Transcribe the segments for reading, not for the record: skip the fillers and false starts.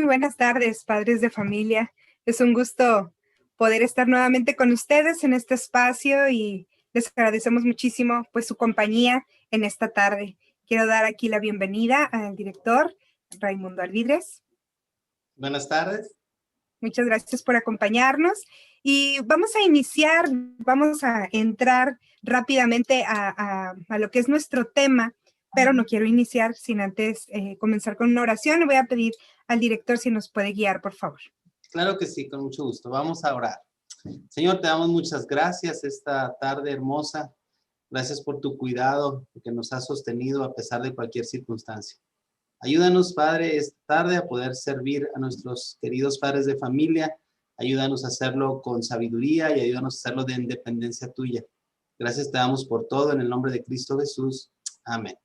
buenas tardes, padres de familia. Es un gusto poder estar nuevamente con ustedes en este espacio y les agradecemos muchísimo pues su compañía en esta tarde. Quiero dar aquí la bienvenida al director Raimundo Alvidres. Buenas tardes. Muchas gracias por acompañarnos y vamos a entrar rápidamente a lo que es nuestro tema, pero no quiero iniciar sin antes comenzar con una oración. Le voy a pedir al director si nos puede guiar, por favor. Claro que sí, con mucho gusto. Vamos a orar. Señor, te damos muchas gracias esta tarde hermosa. Gracias por tu cuidado, que nos has sostenido a pesar de cualquier circunstancia. Ayúdanos, Padre, esta tarde a poder servir a nuestros queridos padres de familia. Ayúdanos a hacerlo con sabiduría y ayúdanos a hacerlo de independencia tuya. Gracias te damos por todo en el nombre de Cristo Jesús. Amén.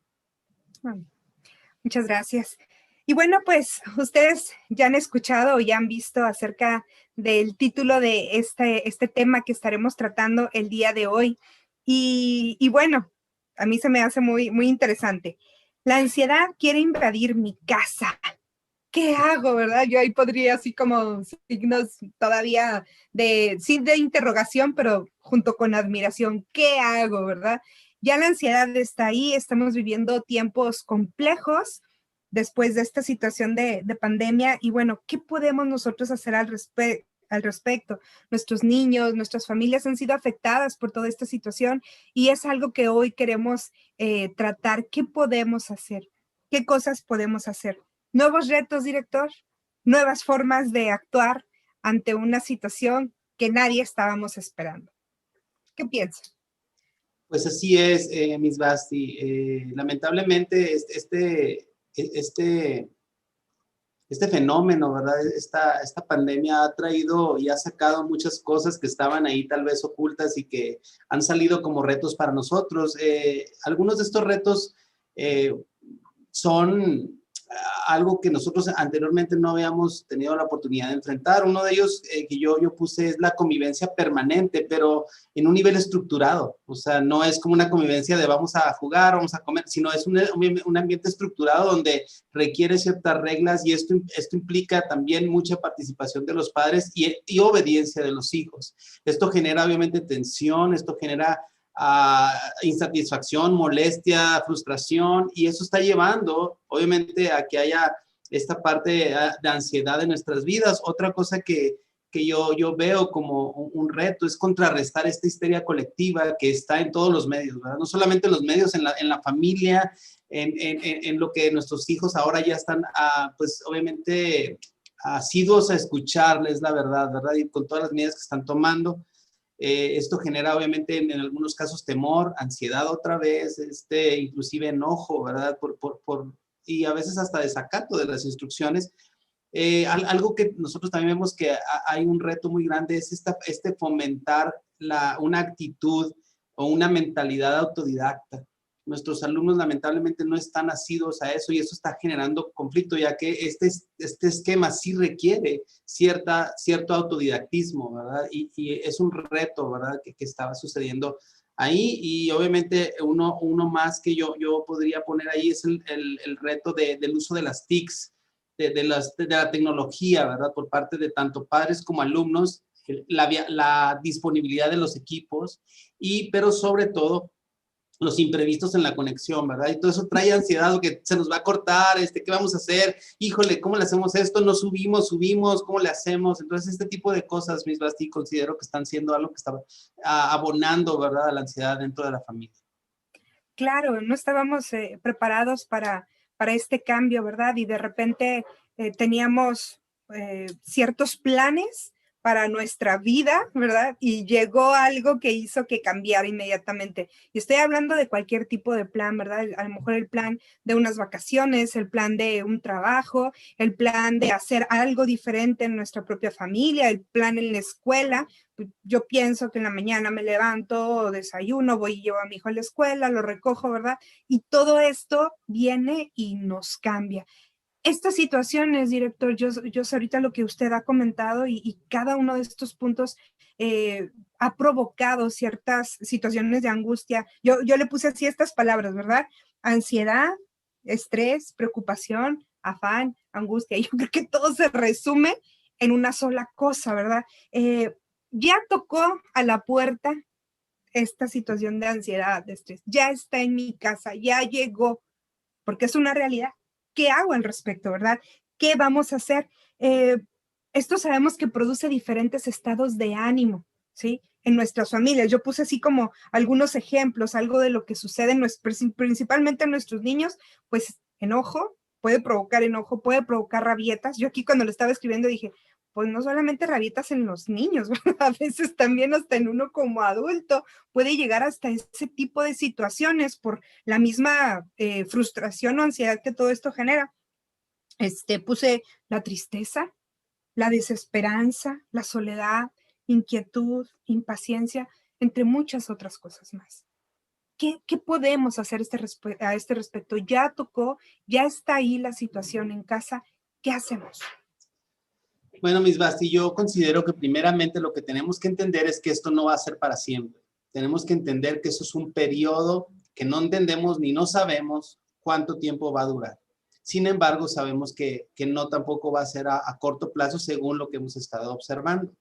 Muchas gracias. Y bueno, pues ustedes ya han escuchado o ya han visto acerca del título de este tema que estaremos tratando el día de hoy. Y bueno, a mí se me hace muy, muy interesante. La ansiedad quiere invadir mi casa. ¿Qué hago, verdad? Yo ahí podría así como signos todavía sí de interrogación, pero junto con admiración. ¿Qué hago, verdad? Ya la ansiedad está ahí, estamos viviendo tiempos complejos después de esta situación de pandemia. Y bueno, ¿qué podemos nosotros hacer al respecto? Nuestros niños, nuestras familias han sido afectadas por toda esta situación y es algo que hoy queremos tratar. ¿Qué podemos hacer? ¿Qué cosas podemos hacer? Nuevos retos, director, nuevas formas de actuar ante una situación que nadie estábamos esperando. ¿Qué piensa? Pues así es, Miss Basti. Lamentablemente, este fenómeno, ¿verdad? Esta pandemia ha traído y ha sacado muchas cosas que estaban ahí tal vez ocultas y que han salido como retos para nosotros. Algunos de estos retos son algo que nosotros anteriormente no habíamos tenido la oportunidad de enfrentar. Uno de ellos que yo puse es la convivencia permanente, pero en un nivel estructurado. O sea, no es como una convivencia de vamos a jugar, vamos a comer, sino es un ambiente estructurado donde requiere ciertas reglas y esto implica también mucha participación de los padres y obediencia de los hijos. Esto genera obviamente tensión, esto genera insatisfacción, molestia, frustración, y eso está llevando obviamente a que haya esta parte de ansiedad en nuestras vidas. Otra cosa que yo veo como un reto es contrarrestar esta histeria colectiva que está en todos los medios, ¿verdad? No solamente en los medios, en la familia, en lo que nuestros hijos ahora ya están, pues obviamente asiduos a escucharles la verdad, ¿verdad? Y con todas las medidas que están tomando. Esto genera obviamente en algunos casos temor, ansiedad otra vez, inclusive enojo, ¿verdad? Y a veces hasta desacato de las instrucciones. Algo que nosotros también vemos que hay un reto muy grande es fomentar una actitud o una mentalidad autodidacta. Nuestros alumnos lamentablemente no están asiduos a eso y eso está generando conflicto, ya que este esquema sí requiere cierto autodidactismo, ¿verdad? Y es un reto, ¿verdad? Que estaba sucediendo ahí. Y obviamente uno más que yo podría poner ahí es el reto del uso de las TICs, de la tecnología, ¿verdad? Por parte de tanto padres como alumnos, la disponibilidad de los equipos, pero sobre todo los imprevistos en la conexión, ¿verdad? Y todo eso trae ansiedad, que se nos va a cortar, ¿qué vamos a hacer? Híjole, ¿cómo le hacemos esto? No subimos, ¿cómo le hacemos? Entonces, este tipo de cosas, Miss Basti, considero que están siendo algo que está abonando, ¿verdad?, a la ansiedad dentro de la familia. Claro, no estábamos preparados para este cambio, ¿verdad? Y de repente teníamos ciertos planes para nuestra vida, ¿verdad? Y llegó algo que hizo que cambiara inmediatamente. Y estoy hablando de cualquier tipo de plan, ¿verdad? A lo mejor el plan de unas vacaciones, el plan de un trabajo, el plan de hacer algo diferente en nuestra propia familia, el plan en la escuela. Yo pienso que en la mañana me levanto, desayuno, voy y llevo a mi hijo a la escuela, lo recojo, ¿verdad? Y todo esto viene y nos cambia. Estas situaciones, director, yo sé ahorita lo que usted ha comentado y cada uno de estos puntos ha provocado ciertas situaciones de angustia. Yo le puse así estas palabras, ¿verdad? Ansiedad, estrés, preocupación, afán, angustia. Yo creo que todo se resume en una sola cosa, ¿verdad? Ya tocó a la puerta esta situación de ansiedad, de estrés, ya está en mi casa, ya llegó, porque es una realidad. ¿Qué hago al respecto, verdad? ¿Qué vamos a hacer? Esto sabemos que produce diferentes estados de ánimo, ¿sí? En nuestras familias. Yo puse así como algunos ejemplos, algo de lo que sucede principalmente en nuestros niños, pues enojo, puede provocar rabietas. Yo aquí cuando lo estaba escribiendo dije, pues no solamente rabietas en los niños, ¿verdad? A veces también hasta en uno como adulto puede llegar hasta ese tipo de situaciones por la misma frustración o ansiedad que todo esto genera. Puse la tristeza, la desesperanza, la soledad, inquietud, impaciencia, entre muchas otras cosas más. ¿Qué podemos hacer a este respecto? Ya tocó, ya está ahí la situación en casa. ¿Qué hacemos? Bueno, Miss Basti, yo considero que primeramente lo que tenemos que entender es que esto no va a ser para siempre. Tenemos que entender que eso es un periodo que no entendemos ni no sabemos cuánto tiempo va a durar. Sin embargo, sabemos que no tampoco va a ser a corto plazo según lo que hemos estado observando.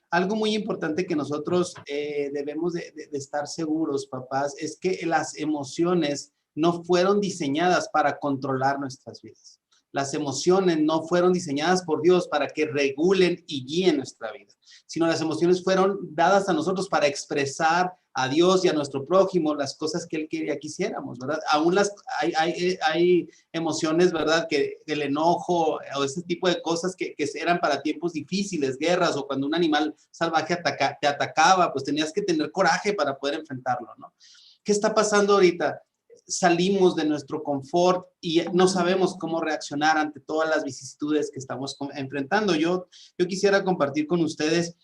Algo muy importante que nosotros debemos de estar seguros, papás, es que las emociones no fueron diseñadas para controlar nuestras vidas. Las emociones no fueron diseñadas por Dios para que regulen y guíen nuestra vida, sino las emociones fueron dadas a nosotros para expresar a Dios y a nuestro prójimo las cosas que Él quería que hiciéramos, ¿verdad? Aún hay emociones, ¿verdad? Que el enojo o ese tipo de cosas que eran para tiempos difíciles, guerras o cuando un animal salvaje te atacaba, pues tenías que tener coraje para poder enfrentarlo, ¿no? ¿Qué está pasando ahorita? Salimos de nuestro confort y no sabemos cómo reaccionar ante todas las vicisitudes que estamos enfrentando. Yo quisiera compartir con ustedes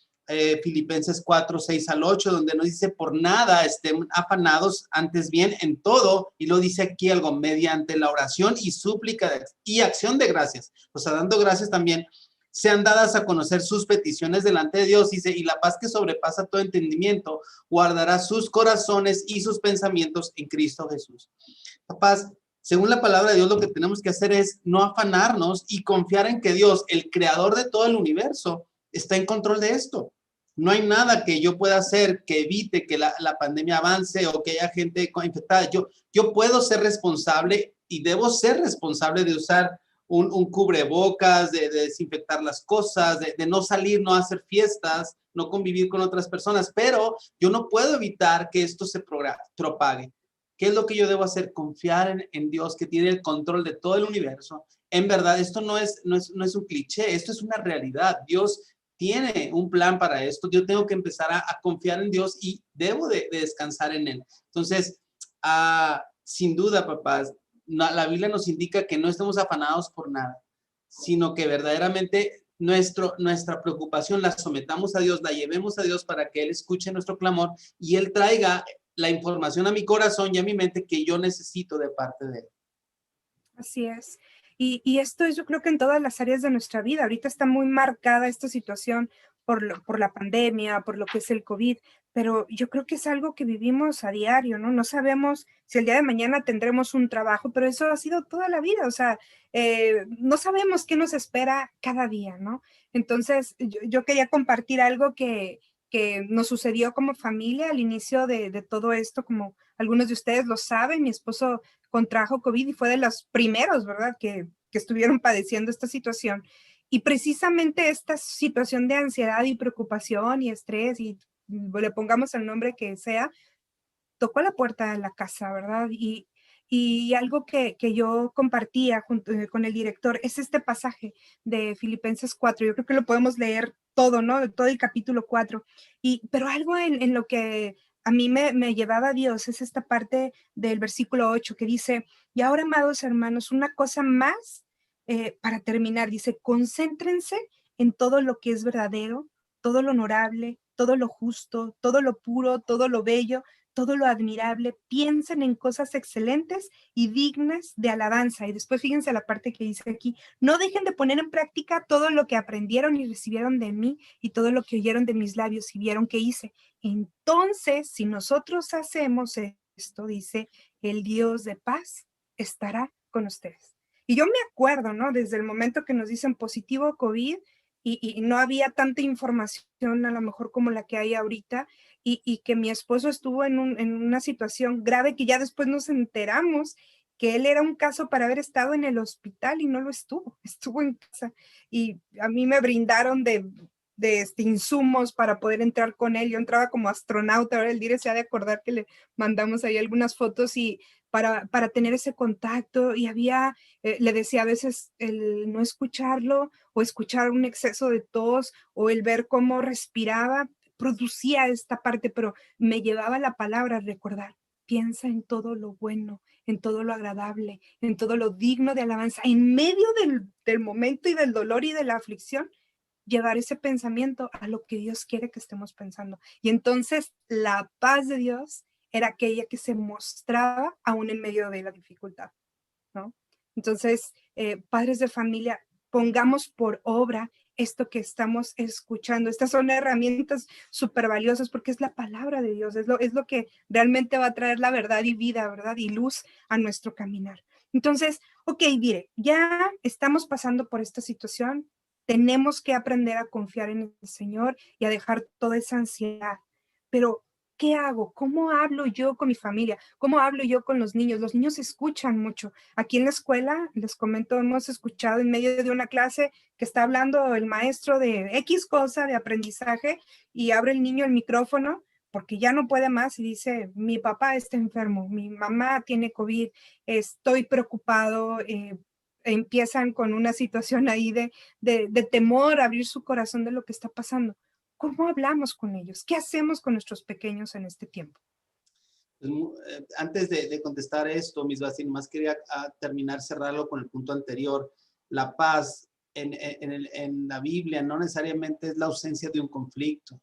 Filipenses 4, 6 al 8, donde nos dice, por nada estén afanados, antes bien en todo, y lo dice aquí algo, mediante la oración y súplica y acción de gracias, o sea, dando gracias también, sean dadas a conocer sus peticiones delante de Dios, dice, y la paz que sobrepasa todo entendimiento, guardará sus corazones y sus pensamientos en Cristo Jesús. Papás, según la palabra de Dios, lo que tenemos que hacer es no afanarnos y confiar en que Dios, el creador de todo el universo, está en control de esto. No hay nada que yo pueda hacer que evite que la pandemia avance o que haya gente infectada. Yo puedo ser responsable y debo ser responsable de usar un cubrebocas, de desinfectar las cosas, de no salir, no hacer fiestas, no convivir con otras personas, pero yo no puedo evitar que esto se propague. ¿Qué es lo que yo debo hacer? Confiar en Dios que tiene el control de todo el universo. En verdad, esto no es un cliché, esto es una realidad. Dios tiene un plan para esto. Yo tengo que empezar a confiar en Dios y debo de descansar en Él. Entonces, sin duda, papás, la Biblia nos indica que no estemos afanados por nada, sino que verdaderamente nuestra preocupación la sometamos a Dios, la llevemos a Dios para que Él escuche nuestro clamor y Él traiga la información a mi corazón y a mi mente que yo necesito de parte de Él. Así es. Y esto es, yo creo que en todas las áreas de nuestra vida. Ahorita está muy marcada esta situación por la pandemia, por lo que es el COVID, pero yo creo que es algo que vivimos a diario, ¿no? No sabemos si el día de mañana tendremos un trabajo, pero eso ha sido toda la vida, o sea, no sabemos qué nos espera cada día, ¿no? Entonces, yo quería compartir algo que nos sucedió como familia al inicio de todo esto, como algunos de ustedes lo saben, mi esposo contrajo COVID y fue de los primeros, ¿verdad?, que estuvieron padeciendo esta situación. Y precisamente esta situación de ansiedad y preocupación y estrés, y le pongamos el nombre que sea, tocó la puerta de la casa, ¿verdad? Y algo que yo compartía junto con el director es este pasaje de Filipenses 4. Yo creo que lo podemos leer todo, ¿no? De todo el capítulo 4. Pero algo en lo que a mí me llevaba a Dios es esta parte del versículo 8 que dice, y ahora, amados hermanos, una cosa más para terminar, dice, concéntrense en todo lo que es verdadero, todo lo honorable, todo lo justo, todo lo puro, todo lo bello, todo lo admirable, piensen en cosas excelentes y dignas de alabanza. Y después fíjense la parte que dice aquí, no dejen de poner en práctica todo lo que aprendieron y recibieron de mí y todo lo que oyeron de mis labios y vieron que hice. Entonces, si nosotros hacemos esto, dice, el Dios de paz estará con ustedes. Y yo me acuerdo, ¿no? Desde el momento que nos dicen positivo COVID y no había tanta información a lo mejor como la que hay ahorita y que mi esposo estuvo en una situación grave que ya después nos enteramos que él era un caso para haber estado en el hospital y no lo estuvo, estuvo en casa. Y a mí me brindaron de insumos para poder entrar con él. Yo entraba como astronauta, ahora el Dire se ha de acordar que le mandamos ahí algunas fotos y para tener ese contacto y había, le decía a veces el no escucharlo o escuchar un exceso de tos o el ver cómo respiraba, producía esta parte, pero me llevaba la palabra a recordar. Piensa en todo lo bueno, en todo lo agradable, en todo lo digno de alabanza, en medio del momento y del dolor y de la aflicción, llevar ese pensamiento a lo que Dios quiere que estemos pensando. Y entonces la paz de Dios era aquella que se mostraba aún en medio de la dificultad, ¿no? Entonces, padres de familia, pongamos por obra esto que estamos escuchando. Estas son herramientas súper valiosas porque es la palabra de Dios, es lo que realmente va a traer la verdad y vida, ¿verdad? Y luz a nuestro caminar. Entonces, ok, mire, ya estamos pasando por esta situación, tenemos que aprender a confiar en el Señor y a dejar toda esa ansiedad. Pero, ¿qué hago? ¿Cómo hablo yo con mi familia? ¿Cómo hablo yo con los niños? Los niños escuchan mucho. Aquí en la escuela, les comento, hemos escuchado en medio de una clase que está hablando el maestro de X cosa de aprendizaje y abre el niño el micrófono porque ya no puede más y dice, mi papá está enfermo, mi mamá tiene COVID, estoy preocupado, empiezan con una situación ahí de temor, abrir su corazón de lo que está pasando. ¿Cómo hablamos con ellos? ¿Qué hacemos con nuestros pequeños en este tiempo? Antes de contestar esto, mis Basin, más quería terminar, cerrarlo con el punto anterior. La paz en la Biblia no necesariamente es la ausencia de un conflicto,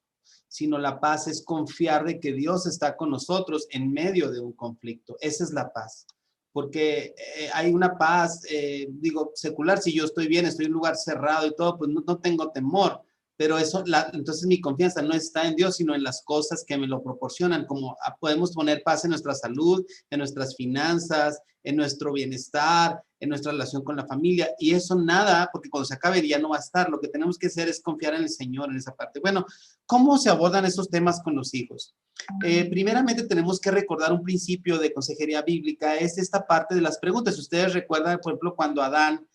sino la paz es confiar de que Dios está con nosotros en medio de un conflicto. Esa es la paz. Porque hay una paz, digo, secular, si yo estoy bien, estoy en un lugar cerrado y todo, pues no tengo temor. Pero eso, entonces mi confianza no está en Dios, sino en las cosas que me lo proporcionan, como podemos poner paz en nuestra salud, en nuestras finanzas, en nuestro bienestar, en nuestra relación con la familia, y eso nada, porque cuando se acabe ya no va a estar. Lo que tenemos que hacer es confiar en el Señor en esa parte. Bueno, ¿cómo se abordan esos temas con los hijos? Primeramente tenemos que recordar un principio de consejería bíblica, es esta parte de las preguntas. Si ustedes recuerdan, por ejemplo, cuando Adán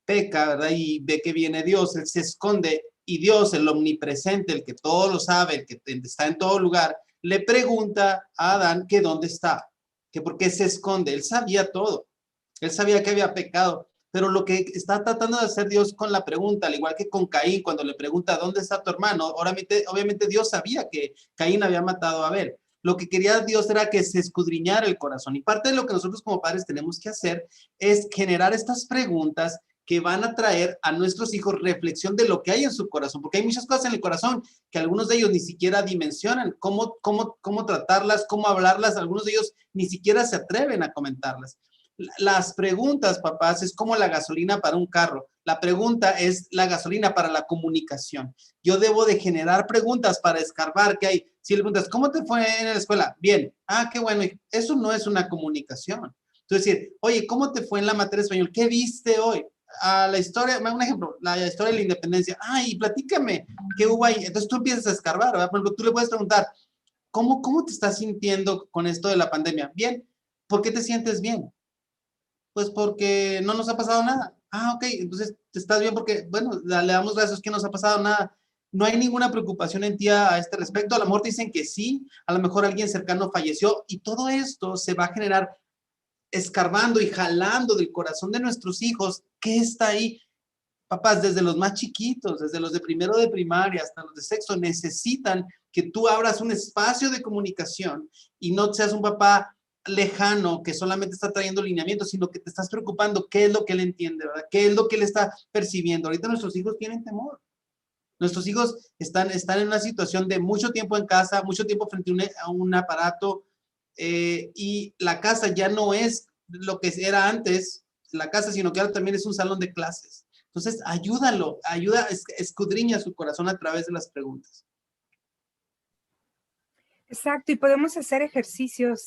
peca, ¿verdad? Y ve que viene Dios, él se esconde y Dios, el omnipresente, el que todo lo sabe, el que está en todo lugar, le pregunta a Adán que dónde está, que por qué se esconde. Él sabía todo, él sabía que había pecado, pero lo que está tratando de hacer Dios con la pregunta, al igual que con Caín, cuando le pregunta ¿dónde está tu hermano? Obviamente Dios sabía que Caín había matado a Abel. Lo que quería Dios era que se escudriñara el corazón. Y parte de lo que nosotros como padres tenemos que hacer es generar estas preguntas que van a traer a nuestros hijos reflexión de lo que hay en su corazón, porque hay muchas cosas en el corazón que algunos de ellos ni siquiera dimensionan, cómo tratarlas, cómo hablarlas, algunos de ellos ni siquiera se atreven a comentarlas. Las preguntas, papás, es como la gasolina para un carro. La pregunta es la gasolina para la comunicación. Yo debo de generar preguntas para escarbar qué hay. Si le preguntas, ¿cómo te fue en la escuela? Bien. Ah, qué bueno. Eso no es una comunicación. Entonces, oye, ¿cómo te fue en la materia de español? ¿Qué viste hoy? La historia, un ejemplo, la historia de la independencia. Ay, platícame, ¿qué hubo ahí? Entonces tú empiezas a escarbar, ¿verdad? Por ejemplo, tú le puedes preguntar, ¿cómo te estás sintiendo con esto de la pandemia? Bien. ¿Por qué te sientes bien? Pues porque no nos ha pasado nada. Ah, ok, entonces te estás bien porque, bueno, le damos gracias que no nos ha pasado nada. No hay ninguna preocupación en ti a este respecto. A lo mejor te dicen que sí, a lo mejor alguien cercano falleció y todo esto se va a generar escarbando y jalando del corazón de nuestros hijos. ¿Qué está ahí? Papás, desde los más chiquitos, desde los de primero de primaria hasta los de sexto, necesitan que tú abras un espacio de comunicación y no seas un papá lejano que solamente está trayendo lineamientos, sino que te estás preocupando qué es lo que él entiende, ¿verdad? ¿Qué es lo que él está percibiendo? Ahorita nuestros hijos tienen temor. Nuestros hijos están en una situación de mucho tiempo en casa, mucho tiempo frente a un aparato, y la casa ya no es lo que era antes, la casa, sino que ahora también es un salón de clases. Entonces, escudriña su corazón a través de las preguntas. Exacto, y podemos hacer ejercicios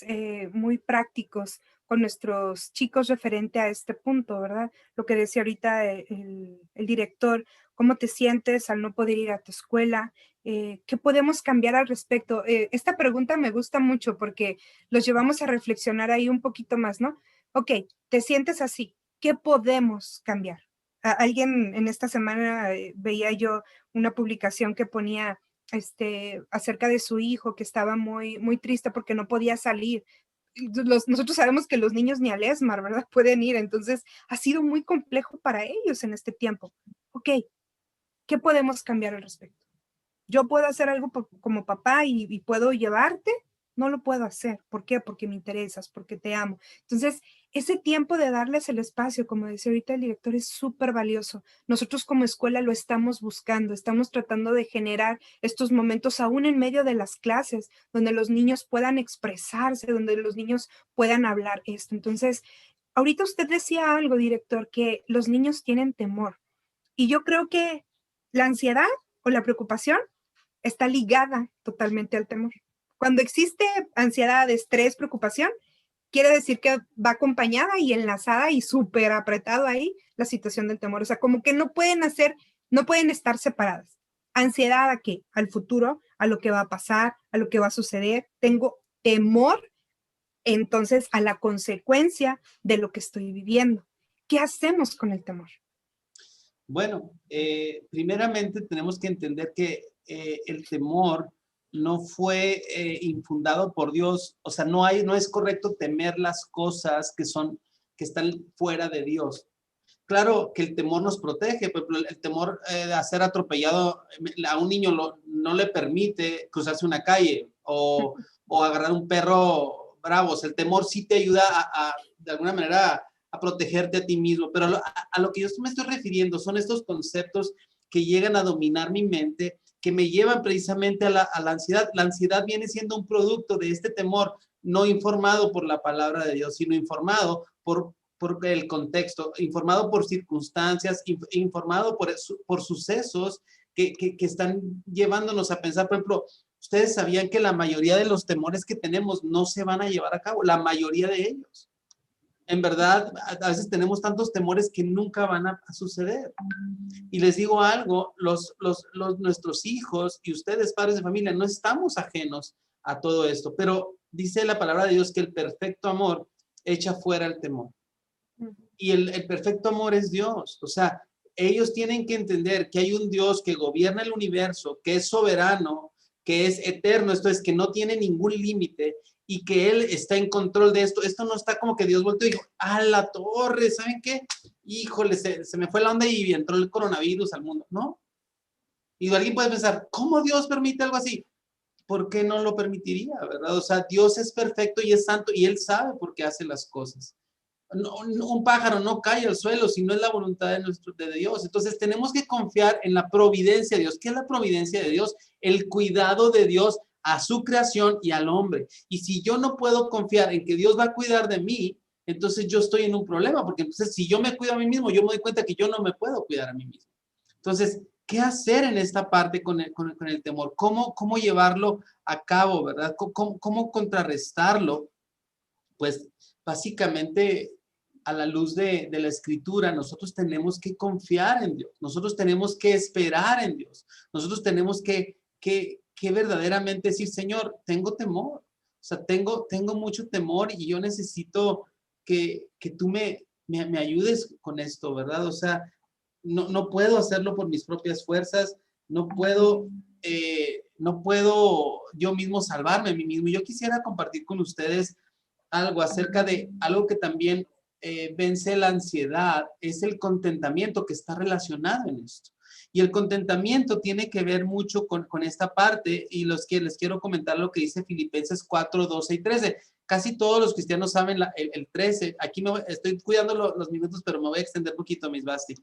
muy prácticos con nuestros chicos referente a este punto, ¿verdad? Lo que decía ahorita el director, ¿cómo te sientes al no poder ir a tu escuela? ¿Qué podemos cambiar al respecto? Esta pregunta me gusta mucho porque los llevamos a reflexionar ahí un poquito más, ¿no? Ok, te sientes así, ¿qué podemos cambiar? Alguien en esta semana veía yo una publicación que ponía acerca de su hijo que estaba muy, muy triste porque no podía salir. Nosotros sabemos que los niños ni al ESMAR, ¿verdad? Pueden ir, entonces ha sido muy complejo para ellos en este tiempo. Ok, ¿qué podemos cambiar al respecto? Yo puedo hacer algo como papá y puedo llevarte, no lo puedo hacer. ¿Por qué? Porque me interesas, porque te amo. Entonces, ese tiempo de darles el espacio, como decía ahorita el director, es súper valioso. Nosotros como escuela lo estamos buscando, estamos tratando de generar estos momentos aún en medio de las clases, donde los niños puedan expresarse, donde los niños puedan hablar esto. Entonces, ahorita usted decía algo, director, que los niños tienen temor. Y yo creo que la ansiedad o la preocupación está ligada totalmente al temor. Cuando existe ansiedad, estrés, preocupación, quiere decir que va acompañada y enlazada y súper apretado ahí la situación del temor. O sea, como que no pueden estar separadas. Ansiedad a qué? Al futuro, a lo que va a pasar, a lo que va a suceder. Tengo temor, entonces, a la consecuencia de lo que estoy viviendo. ¿Qué hacemos con el temor? Bueno, primeramente tenemos que entender que el temor no fue infundado por Dios. O sea, no es correcto temer las cosas que están fuera de Dios. Claro que el temor nos protege, pero el temor de ser atropellado a un niño no le permite cruzarse una calle o agarrar un perro bravo. O sea, el temor sí te ayuda de alguna manera a protegerte a ti mismo, pero a lo que yo me estoy refiriendo son estos conceptos que llegan a dominar mi mente, que me llevan precisamente a la ansiedad. La ansiedad viene siendo un producto de este temor no informado por la palabra de Dios, sino informado por el contexto, informado por circunstancias, informado por sucesos que están llevándonos a pensar. Por ejemplo, ustedes sabían que la mayoría de los temores que tenemos no se van a llevar a cabo, la mayoría de ellos. En verdad, a veces tenemos tantos temores que nunca van a suceder. Y les digo algo, nuestros hijos y ustedes, padres de familia, no estamos ajenos a todo esto, pero dice la palabra de Dios que el perfecto amor echa fuera el temor. Y el perfecto amor es Dios. O sea, ellos tienen que entender que hay un Dios que gobierna el universo, que es soberano, que es eterno, esto es que no tiene ningún límite y que Él está en control de esto. Esto no está como que Dios volteó y dijo, a la torre, ¿saben qué? Híjole, se me fue la onda y entró el coronavirus al mundo. No. Y alguien puede pensar, ¿cómo Dios permite algo así? ¿Por qué no lo permitiría, verdad? O sea, Dios es perfecto y es santo y Él sabe por qué hace las cosas. Un pájaro no cae al suelo si no es la voluntad de Dios. Entonces tenemos que confiar en la providencia de Dios. ¿Qué es la providencia de Dios? El cuidado de Dios a su creación y al hombre. Y si yo no puedo confiar en que Dios va a cuidar de mí, entonces yo estoy en un problema, porque entonces si yo me cuido a mí mismo, yo me doy cuenta que yo no me puedo cuidar a mí mismo. Entonces, ¿qué hacer en esta parte con el temor? ¿Cómo llevarlo a cabo, verdad? ¿Cómo contrarrestarlo? Pues básicamente a la luz de la escritura, nosotros tenemos que confiar en Dios, nosotros tenemos que esperar en Dios, nosotros tenemos que verdaderamente decir, Señor, tengo temor, o sea, tengo mucho temor y yo necesito que tú me ayudes con esto, ¿verdad? O sea, no puedo hacerlo por mis propias fuerzas, no puedo yo mismo salvarme a mí mismo. Yo quisiera compartir con ustedes algo acerca de algo que también vence la ansiedad, es el contentamiento que está relacionado en esto. Y el contentamiento tiene que ver mucho con esta parte y les quiero comentar lo que dice Filipenses 4, 12 y 13. Casi todos los cristianos saben el 13. Aquí estoy cuidando los minutos, pero me voy a extender un poquito, mis Basti.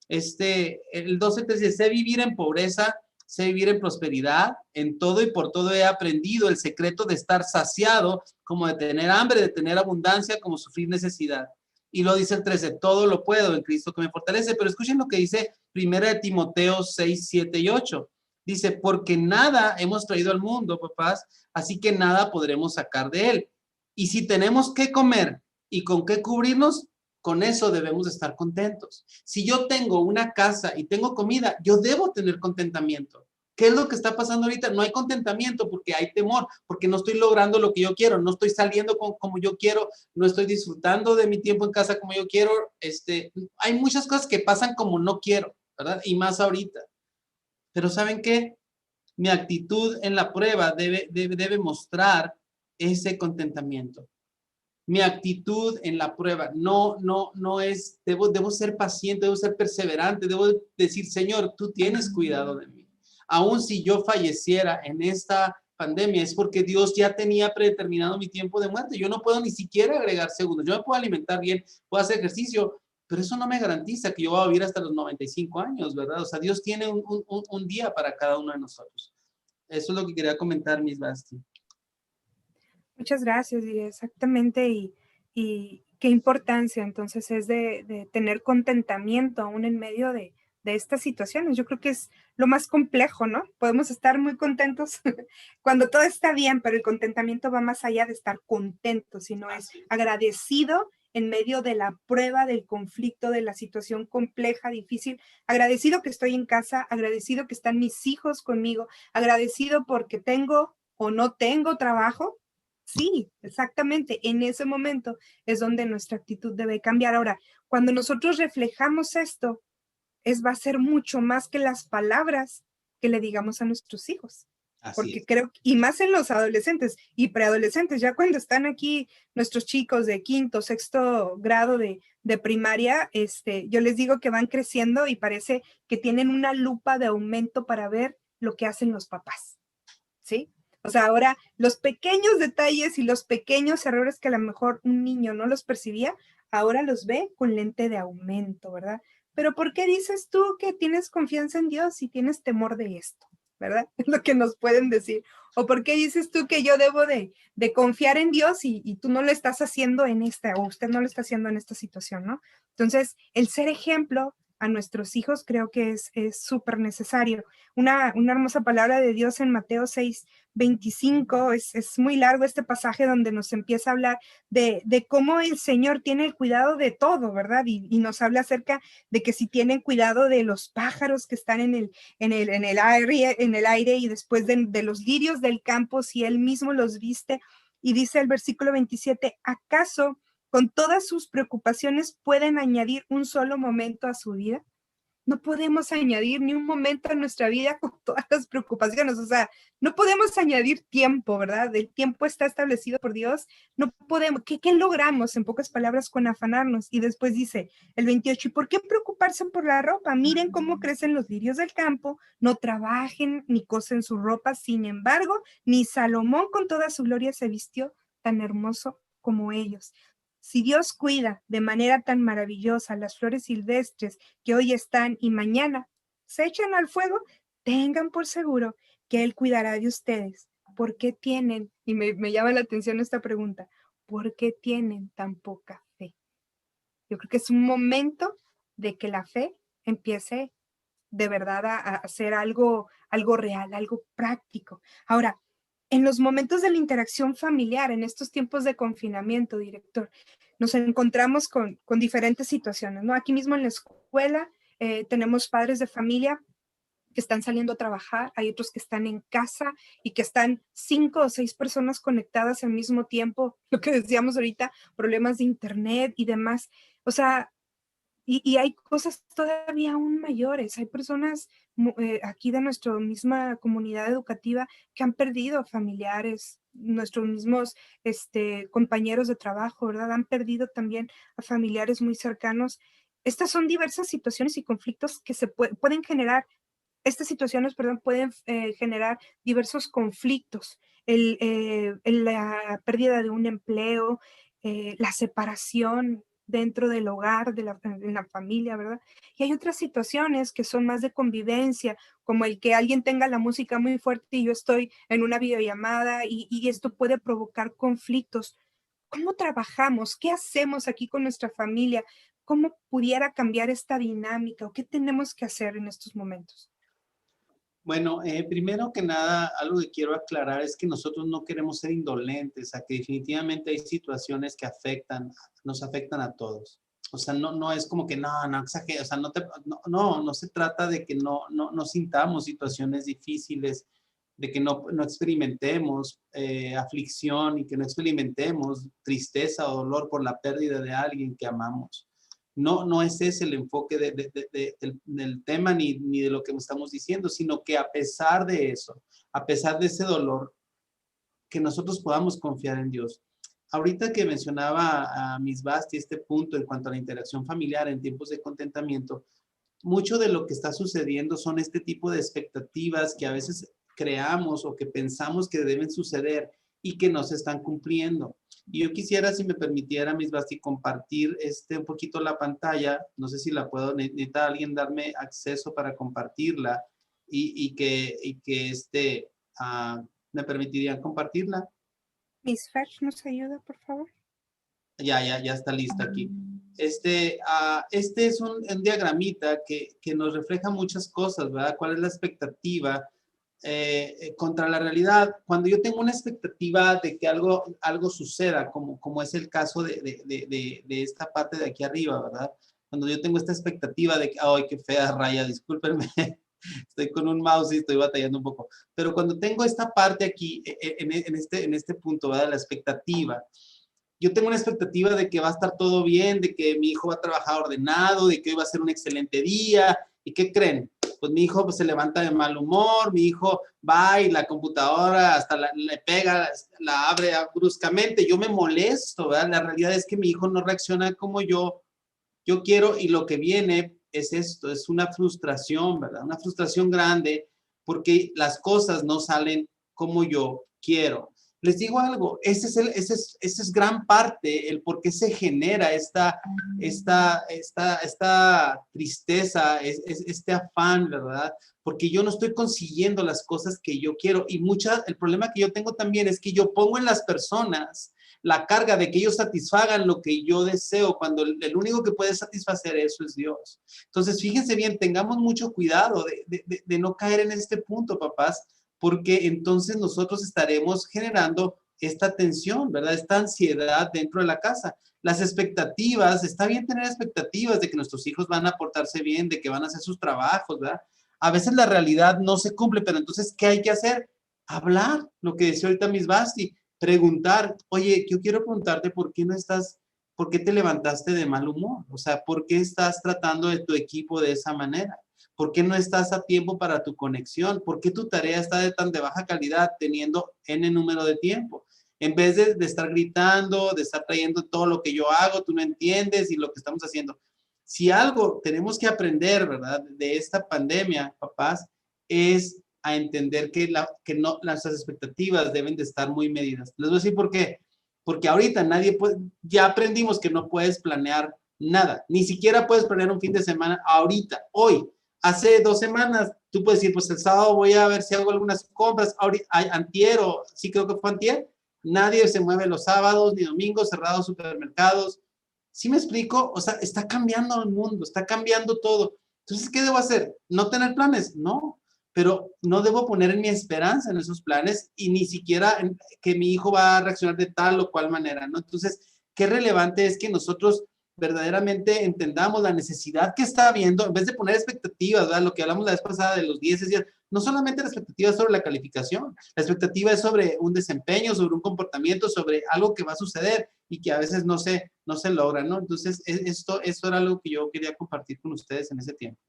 El 12 te dice, sé vivir en pobreza, sé vivir en prosperidad, en todo y por todo he aprendido el secreto de estar saciado, como de tener hambre, de tener abundancia, como sufrir necesidad. Y lo dice el 13, todo lo puedo en Cristo que me fortalece. Pero escuchen lo que dice 1 Timoteo 6, 7 y 8. Dice, porque nada hemos traído al mundo, papás, así que nada podremos sacar de él. Y si tenemos que comer ¿Y con qué cubrirnos? Con eso debemos de estar contentos. Si yo tengo una casa y tengo comida, yo debo tener contentamiento. ¿Qué es lo que está pasando ahorita? No hay contentamiento porque hay temor, porque no estoy logrando lo que yo quiero, no estoy saliendo como yo quiero, no estoy disfrutando de mi tiempo en casa como yo quiero. Hay muchas cosas que pasan como no quiero, ¿verdad? Y más ahorita. Pero ¿saben qué? Mi actitud en la prueba debe mostrar ese contentamiento. Mi actitud en la prueba no es, debo ser paciente, debo ser perseverante, debo decir, Señor, tú tienes cuidado de mí. Aún si yo falleciera en esta pandemia, es porque Dios ya tenía predeterminado mi tiempo de muerte. Yo no puedo ni siquiera agregar segundos. Yo me puedo alimentar bien, puedo hacer ejercicio, pero eso no me garantiza que yo voy a vivir hasta los 95 años, ¿verdad? O sea, Dios tiene un día para cada uno de nosotros. Eso es lo que quería comentar, Miss Basti. Muchas gracias, y exactamente, y qué importancia entonces es de tener contentamiento aún en medio de estas situaciones. Yo creo que es lo más complejo, ¿no? Podemos estar muy contentos cuando todo está bien, pero el contentamiento va más allá de estar contento, sino es agradecido en medio de la prueba, del conflicto, de la situación compleja, difícil, agradecido que estoy en casa, agradecido que están mis hijos conmigo, agradecido porque tengo o no tengo trabajo. Sí, exactamente. En ese momento es donde nuestra actitud debe cambiar. Ahora, cuando nosotros reflejamos esto, va a ser mucho más que las palabras que le digamos a nuestros hijos. Así Porque es. creo, y más en los adolescentes y preadolescentes, ya cuando están aquí nuestros chicos de quinto, sexto grado de primaria, yo les digo que van creciendo y parece que tienen una lupa de aumento para ver lo que hacen los papás. ¿Sí? O sea, ahora los pequeños detalles y los pequeños errores que a lo mejor un niño no los percibía, ahora los ve con lente de aumento, ¿verdad? Pero ¿por qué dices tú que tienes confianza en Dios y tienes temor de esto? ¿Verdad? Es lo que nos pueden decir. ¿O por qué dices tú que yo debo de confiar en Dios y tú no lo estás haciendo en esta, o usted no lo está haciendo en esta situación, ¿no? Entonces, el ser ejemplo a nuestros hijos creo que es súper necesario. Una hermosa palabra de Dios en Mateo 6:25, es muy largo este pasaje donde nos empieza a hablar de cómo el Señor tiene el cuidado de todo, ¿verdad? Y nos habla acerca de que si tienen cuidado de los pájaros que están en el aire y después de los lirios del campo, si Él mismo los viste. Y dice el versículo 27, ¿acaso con todas sus preocupaciones pueden añadir un solo momento a su vida? No podemos añadir ni un momento en nuestra vida con todas las preocupaciones, o sea, no podemos añadir tiempo, ¿verdad? El tiempo está establecido por Dios, no podemos, ¿qué logramos en pocas palabras con afanarnos? Y después dice el 28, ¿y por qué preocuparse por la ropa? Miren cómo crecen los lirios del campo, no trabajen ni cosen su ropa, sin embargo, ni Salomón con toda su gloria se vistió tan hermoso como ellos. Si Dios cuida de manera tan maravillosa las flores silvestres que hoy están y mañana se echan al fuego, tengan por seguro que Él cuidará de ustedes. ¿Por qué tienen, y me llama la atención esta pregunta, ¿por qué tienen tan poca fe? Yo creo que es un momento de que la fe empiece de verdad a ser algo real, algo práctico. Ahora, en los momentos de la interacción familiar, en estos tiempos de confinamiento, director, nos encontramos con diferentes situaciones, ¿no? Aquí mismo en la escuela tenemos padres de familia que están saliendo a trabajar, hay otros que están en casa y que están 5 o 6 personas conectadas al mismo tiempo, lo que decíamos ahorita, problemas de internet y demás. O sea, y hay cosas todavía aún mayores. Hay personas aquí de nuestra misma comunidad educativa que han perdido familiares, nuestros mismos compañeros de trabajo, ¿verdad? Han perdido también a familiares muy cercanos. Estas son diversas situaciones y conflictos que se pueden generar. Estas situaciones, perdón, pueden generar diversos conflictos. La pérdida de un empleo, la separación dentro del hogar, en la familia, ¿verdad? Y hay otras situaciones que son más de convivencia, como el que alguien tenga la música muy fuerte y yo estoy en una videollamada y esto puede provocar conflictos. ¿Cómo trabajamos? ¿Qué hacemos aquí con nuestra familia? ¿Cómo pudiera cambiar esta dinámica o qué tenemos que hacer en estos momentos? Bueno, primero que nada, algo que quiero aclarar es que nosotros no queremos ser indolentes, a que definitivamente hay situaciones que nos afectan a todos. O sea, no es como que no exagero, o sea, no se trata de que no sintamos situaciones difíciles, de que no experimentemos aflicción y que no experimentemos tristeza o dolor por la pérdida de alguien que amamos. No es ese el enfoque del tema ni de lo que estamos diciendo, sino que a pesar de eso, a pesar de ese dolor, que nosotros podamos confiar en Dios. Ahorita que mencionaba a Miss Basti este punto en cuanto a la interacción familiar en tiempos de contentamiento, mucho de lo que está sucediendo son este tipo de expectativas que a veces creamos o que pensamos que deben suceder y que no se están cumpliendo. Y yo quisiera, si me permitiera, Miss Basti, compartir un poquito la pantalla. No sé si la puedo, necesita alguien darme acceso para compartirla y que me permitirían compartirla. Miss Ferch, ¿nos ayuda, por favor? Ya está lista aquí. Este es un diagramita que nos refleja muchas cosas, ¿verdad? ¿Cuál es la expectativa contra la realidad? Cuando yo tengo una expectativa de que algo suceda, como es el caso de esta parte de aquí arriba, ¿verdad? Cuando yo tengo esta expectativa de que, ¡ay, qué fea raya! Discúlpenme, estoy con un mouse y estoy batallando un poco. Pero cuando tengo esta parte aquí, en este punto, ¿verdad? La expectativa. Yo tengo una expectativa de que va a estar todo bien, de que mi hijo va a trabajar ordenado, de que hoy va a ser un excelente día. ¿Y qué creen? Pues mi hijo pues, se levanta de mal humor, mi hijo va y la computadora hasta le pega, la abre bruscamente. Yo me molesto, ¿verdad? La realidad es que mi hijo no reacciona como yo quiero, y lo que viene es esto, es una frustración, ¿verdad? Una frustración grande porque las cosas no salen como yo quiero. Les digo algo, ese es gran parte el por qué se genera esta tristeza, este afán, ¿verdad? Porque yo no estoy consiguiendo las cosas que yo quiero, y el problema que yo tengo también es que yo pongo en las personas la carga de que ellos satisfagan lo que yo deseo, cuando el único que puede satisfacer eso es Dios. Entonces, fíjense bien, tengamos mucho cuidado de no caer en este punto, papás, porque entonces nosotros estaremos generando esta tensión, ¿verdad? Esta ansiedad dentro de la casa. Las expectativas, está bien tener expectativas de que nuestros hijos van a portarse bien, de que van a hacer sus trabajos, ¿verdad? A veces la realidad no se cumple, pero entonces, ¿qué hay que hacer? Hablar, lo que decía ahorita Miss Basti, preguntar, oye, yo quiero preguntarte por qué te levantaste de mal humor, o sea, ¿por qué estás tratando de tu equipo de esa manera? ¿Por qué no estás a tiempo para tu conexión? ¿Por qué tu tarea está de baja calidad teniendo N número de tiempo? En vez de estar gritando, de estar trayendo todo lo que yo hago, tú no entiendes y lo que estamos haciendo. Si algo tenemos que aprender, ¿verdad? De esta pandemia, papás, es a entender que las expectativas deben de estar muy medidas. Les voy a decir por qué. Porque ahorita ya aprendimos que no puedes planear nada. Ni siquiera puedes planear un fin de semana ahorita, hoy. Hace 2 semanas, tú puedes decir, pues el sábado voy a ver si hago algunas compras. Antier, o sí creo que fue antier, nadie se mueve los sábados ni domingos, cerrados supermercados. ¿Sí me explico? O sea, está cambiando el mundo, está cambiando todo. Entonces, ¿qué debo hacer? ¿No tener planes? No, pero no debo poner en mi esperanza en esos planes, y ni siquiera en que mi hijo va a reaccionar de tal o cual manera, ¿no? Entonces, qué relevante es que nosotros verdaderamente entendamos la necesidad que está habiendo, en vez de poner expectativas, ¿verdad? Lo que hablamos la vez pasada de los 10 días, no solamente la expectativa es sobre la calificación, la expectativa es sobre un desempeño, sobre un comportamiento, sobre algo que va a suceder y que a veces no se logra, ¿no? Entonces, esto era algo que yo quería compartir con ustedes en ese tiempo.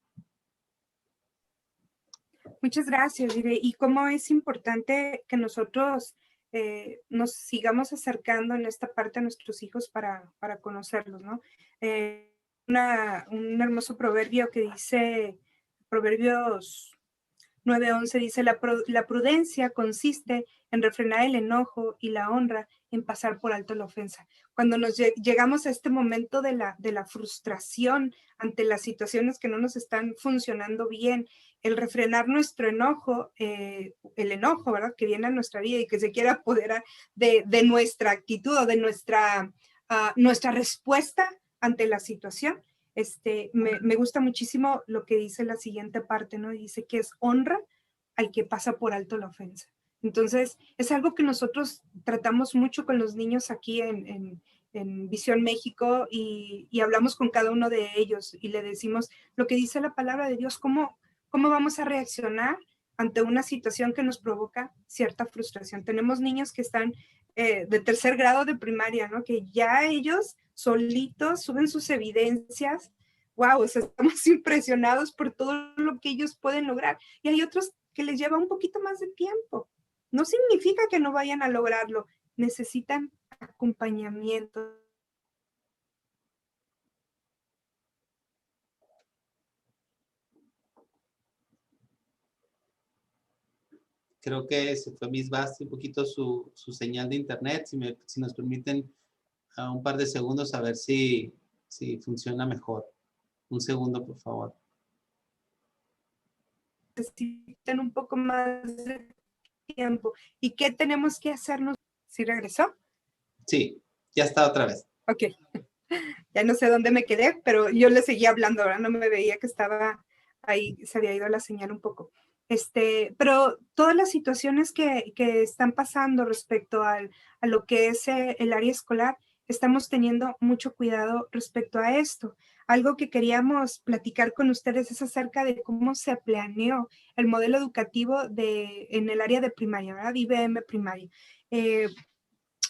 Muchas gracias, Ire. Y cómo es importante que nosotros nos sigamos acercando en esta parte a nuestros hijos para conocerlos, ¿no? Un hermoso proverbio que dice, Proverbios 9:11 dice, la prudencia consiste en refrenar el enojo y la honra en pasar por alto la ofensa. Cuando llegamos a este momento de la frustración ante las situaciones que no nos están funcionando bien, el refrenar nuestro enojo, el enojo, ¿verdad?, que viene a nuestra vida y que se quiere apoderar de nuestra actitud o de nuestra respuesta ante la situación. Me gusta muchísimo lo que dice la siguiente parte, ¿no? Dice que es honra al que pasa por alto la ofensa. Entonces, es algo que nosotros tratamos mucho con los niños aquí en Visión México y hablamos con cada uno de ellos y le decimos lo que dice la palabra de Dios, cómo vamos a reaccionar ante una situación que nos provoca cierta frustración. Tenemos niños que están de tercer grado de primaria, ¿no? Que ya ellos solitos suben sus evidencias. Wow, o sea, estamos impresionados por todo lo que ellos pueden lograr. Y hay otros que les lleva un poquito más de tiempo. No significa que no vayan a lograrlo. Necesitan acompañamiento. Creo que se fue Miss Basti un poquito su señal de internet. Si nos permiten un par de segundos a ver si funciona mejor. Un segundo, por favor. Necesitan un poco más de tiempo. ¿Y qué tenemos que hacernos? ¿Sí regresó? Sí, ya está otra vez. Ok. Ya no sé dónde me quedé, pero yo le seguía hablando, ahora no me veía que estaba ahí, se había ido la señal un poco. Pero todas las situaciones que están pasando respecto a lo que es el área escolar, estamos teniendo mucho cuidado respecto a esto. Algo que queríamos platicar con ustedes es acerca de cómo se planeó el modelo educativo en el área de primaria, ¿verdad? IBM primaria.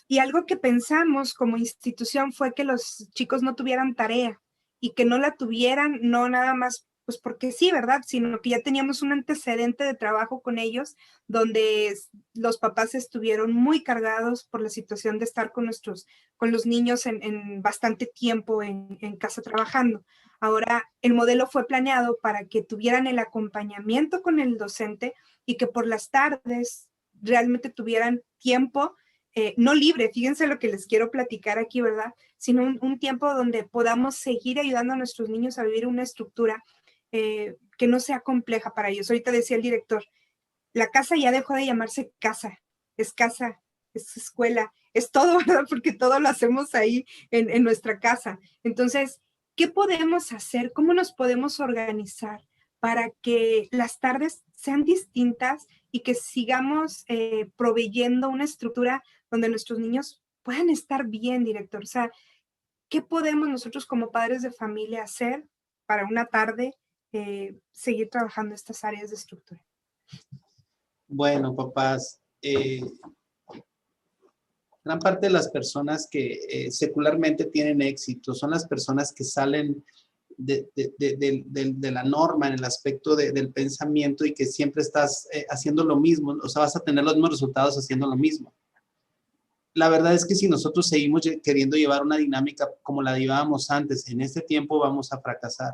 Y algo que pensamos como institución fue que los chicos no tuvieran tarea y que no la tuvieran, no nada más, pues porque sí, ¿verdad? Sino que ya teníamos un antecedente de trabajo con ellos donde los papás estuvieron muy cargados por la situación de estar con los niños en bastante tiempo en casa trabajando. Ahora, el modelo fue planeado para que tuvieran el acompañamiento con el docente y que por las tardes realmente tuvieran tiempo no libre, fíjense lo que les quiero platicar aquí, ¿verdad? Sino un tiempo donde podamos seguir ayudando a nuestros niños a vivir una estructura que no sea compleja para ellos. Ahorita decía el director, la casa ya dejó de llamarse casa, es escuela, es todo, ¿verdad? Porque todo lo hacemos ahí en nuestra casa. Entonces, ¿qué podemos hacer? ¿Cómo nos podemos organizar para que las tardes sean distintas y que sigamos proveyendo una estructura donde nuestros niños puedan estar bien, director? O sea, ¿qué podemos nosotros como padres de familia hacer para una tarde seguir trabajando estas áreas de estructura? Bueno, papás, gran parte de las personas que secularmente tienen éxito son las personas que salen de la norma en el aspecto del pensamiento y que siempre estás haciendo lo mismo, o sea, vas a tener los mismos resultados haciendo lo mismo. La verdad es que si nosotros seguimos queriendo llevar una dinámica como la llevábamos antes, en este tiempo vamos a fracasar.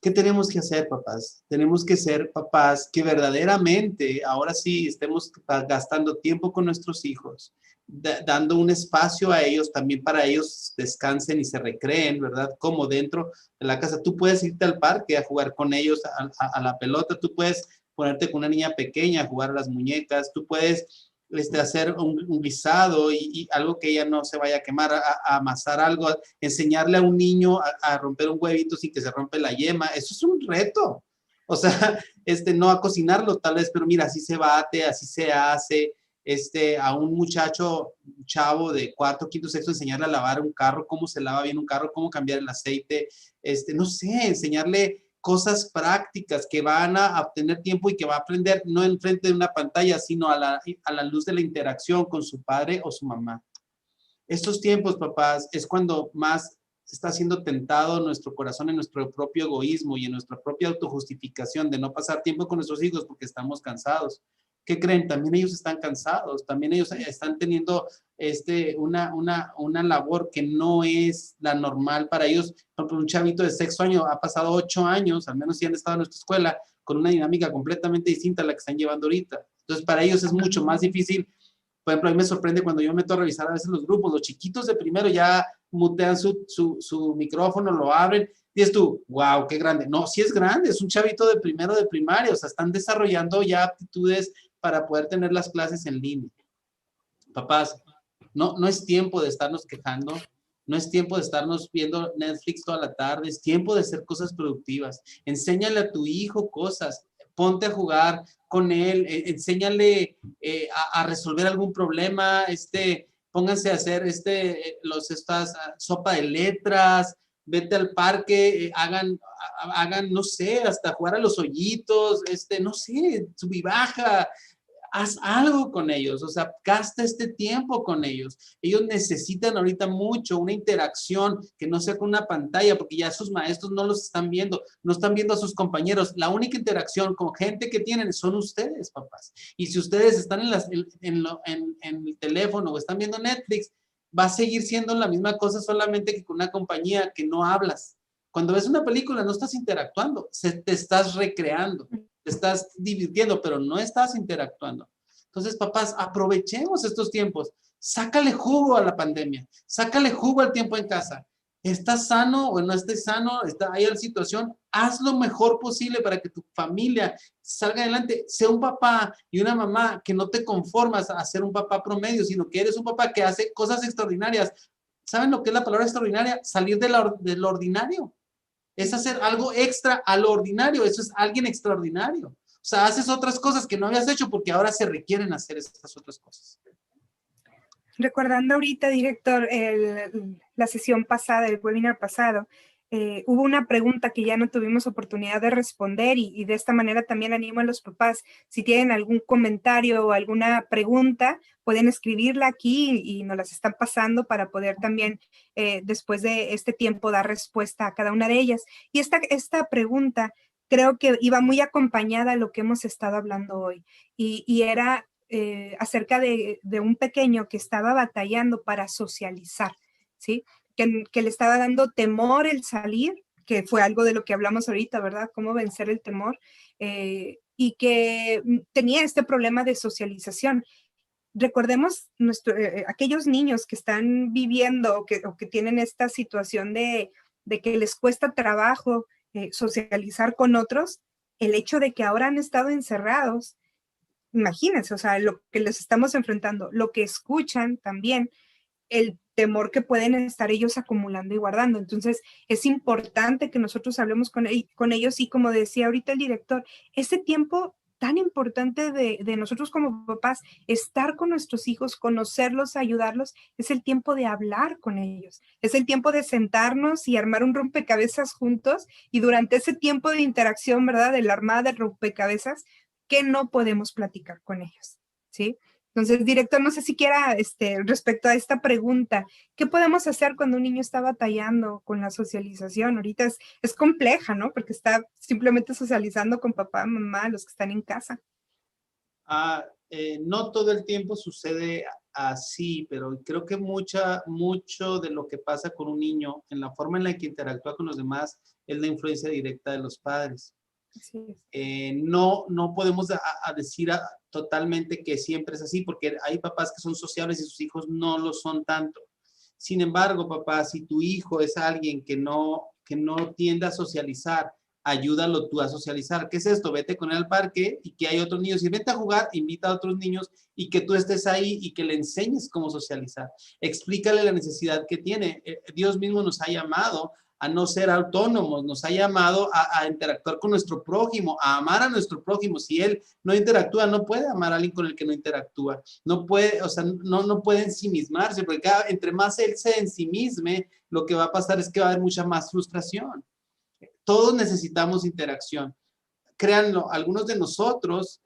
¿Qué tenemos que hacer, papás? Tenemos que ser papás que verdaderamente, ahora sí, estemos gastando tiempo con nuestros hijos, dando un espacio a ellos, también para ellos descansen y se recreen, ¿verdad? Como dentro de la casa. Tú puedes irte al parque a jugar con ellos a la pelota, tú puedes ponerte con una niña pequeña a jugar a las muñecas, tú puedes hacer un guisado y algo que ella no se vaya a quemar, a amasar algo, enseñarle a un niño a romper un huevito sin que se rompe la yema. Eso es un reto. O sea, no a cocinarlo tal vez, pero mira, así se bate, así se hace. A un muchacho, un chavo de cuarto, quinto, sexto, enseñarle a lavar un carro, cómo se lava bien un carro, cómo cambiar el aceite, no sé, enseñarle cosas prácticas que van a obtener tiempo y que va a aprender no en frente de una pantalla, sino a la luz de la interacción con su padre o su mamá. Estos tiempos, papás, es cuando más está siendo tentado nuestro corazón en nuestro propio egoísmo y en nuestra propia autojustificación de no pasar tiempo con nuestros hijos porque estamos cansados. ¿Qué creen? También ellos están cansados, también ellos están teniendo una labor que no es la normal para ellos. Por ejemplo, un chavito de sexto año ha pasado 8 años, al menos si han estado en nuestra escuela, con una dinámica completamente distinta a la que están llevando ahorita. Entonces, para ellos es mucho más difícil. Por ejemplo, a mí me sorprende cuando yo me meto a revisar a veces los grupos, los chiquitos de primero ya mutean su micrófono, lo abren, y dices tú, wow, qué grande. No, sí es grande, es un chavito de primero de primaria, o sea, están desarrollando ya aptitudes para poder tener las clases en línea. Papás, no es tiempo de estarnos quejando, no es tiempo de estarnos viendo Netflix toda la tarde, es tiempo de hacer cosas productivas. Enséñale a tu hijo cosas, ponte a jugar con él, enséñale a resolver algún problema, pónganse a hacer sopa de letras, vete al parque, hagan, no sé, hasta jugar a los hoyitos, no sé, sub y baja, haz algo con ellos, o sea, gasta este tiempo con ellos. Ellos necesitan ahorita mucho una interacción que no sea con una pantalla, porque ya sus maestros no los están viendo, no están viendo a sus compañeros. La única interacción con gente que tienen son ustedes, papás. Y si ustedes están en el teléfono o están viendo Netflix, va a seguir siendo la misma cosa, solamente que con una compañía que no hablas. Cuando ves una película no estás interactuando, te estás recreando, te estás divirtiendo, pero no estás interactuando. Entonces, papás, aprovechemos estos tiempos. Sácale jugo a la pandemia, sácale jugo al tiempo en casa. ¿Estás sano o no estés sano? ¿Está ahí la situación? Haz lo mejor posible para que tu familia salga adelante. Sea un papá y una mamá que no te conformas a ser un papá promedio, sino que eres un papá que hace cosas extraordinarias. ¿Saben lo que es la palabra extraordinaria? Salir de lo ordinario. Es hacer algo extra a lo ordinario. Eso es alguien extraordinario. O sea, haces otras cosas que no habías hecho porque ahora se requieren hacer estas otras cosas. Recordando ahorita, director, la sesión pasada, el webinar pasado, hubo una pregunta que ya no tuvimos oportunidad de responder y de esta manera también animo a los papás, si tienen algún comentario o alguna pregunta, pueden escribirla aquí y nos las están pasando para poder también, después de este tiempo, dar respuesta a cada una de ellas. Y esta pregunta creo que iba muy acompañada a lo que hemos estado hablando hoy y era acerca de un pequeño que estaba batallando para socializar, ¿sí? Que le estaba dando temor el salir, que fue algo de lo que hablamos ahorita, ¿verdad? Cómo vencer el temor, y que tenía este problema de socialización. Recordemos aquellos niños que están viviendo o que tienen esta situación de que les cuesta trabajo socializar con otros, el hecho de que ahora han estado encerrados. Imagínense, o sea, lo que les estamos enfrentando, lo que escuchan también, el temor que pueden estar ellos acumulando y guardando. Entonces, es importante que nosotros hablemos con ellos y como decía ahorita el director, ese tiempo tan importante de nosotros como papás, estar con nuestros hijos, conocerlos, ayudarlos, es el tiempo de hablar con ellos, es el tiempo de sentarnos y armar un rompecabezas juntos y durante ese tiempo de interacción, ¿verdad? De la armada de rompecabezas, que no podemos platicar con ellos, ¿sí? Entonces, director, no sé si quiera, respecto a esta pregunta, ¿qué podemos hacer cuando un niño está batallando con la socialización? Ahorita es compleja, ¿no? Porque está simplemente socializando con papá, mamá, los que están en casa. No todo el tiempo sucede así, pero creo que mucho de lo que pasa con un niño en la forma en la que interactúa con los demás es la influencia directa de los padres. Sí. No podemos decir totalmente que siempre es así, porque hay papás que son sociables y sus hijos no lo son tanto. Sin embargo, papá, si tu hijo es alguien que no tiende a socializar, ayúdalo tú a socializar. ¿Qué es esto? Vete con él al parque y que hay otros niños y vete a jugar, invita a otros niños y que tú estés ahí y que le enseñes cómo socializar. Explícale la necesidad que tiene. Dios mismo nos ha llamado a no ser autónomos, nos ha llamado a interactuar con nuestro prójimo, a amar a nuestro prójimo. Si él no interactúa, no puede amar a alguien con el que no interactúa. No puede, o sea, no puede ensimismarse, porque entre más él se ensimisme, lo que va a pasar es que va a haber mucha más frustración. Todos necesitamos interacción. Créanlo, algunos de nosotros